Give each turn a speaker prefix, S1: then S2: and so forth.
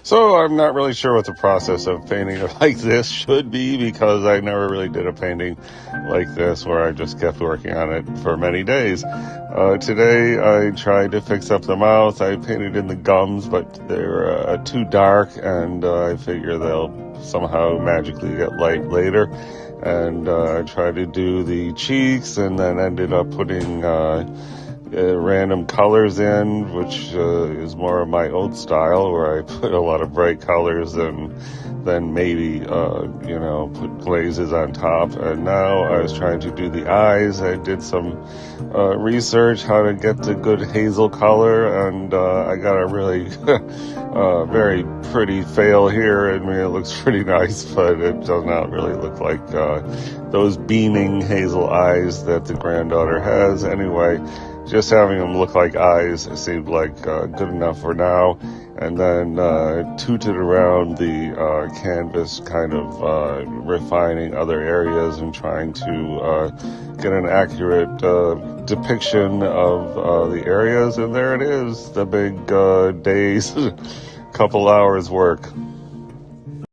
S1: So I'm not really sure what the process of painting it like this should be, because I never really did a painting like this where I just kept working on it for many days. Today I tried to fix up the mouth. I painted in the gums, but they're too dark, and I figure they'll somehow magically get light later. And I tried to do the cheeks, and then ended up putting random colors in, which is more of my old style, where I put a lot of bright colors and then maybe put glazes on top. And now I was trying to do the eyes. I did some research how to get the good hazel color, and I got a really very pretty fail here. I mean, it looks pretty nice, but it does not really look like those beaming hazel eyes that the granddaughter has. Anyway, just having them look like eyes seemed like good enough for now. And then tooted around the canvas, kind of refining other areas and trying to get an accurate depiction of the areas. And there it is, the big day's couple hours work.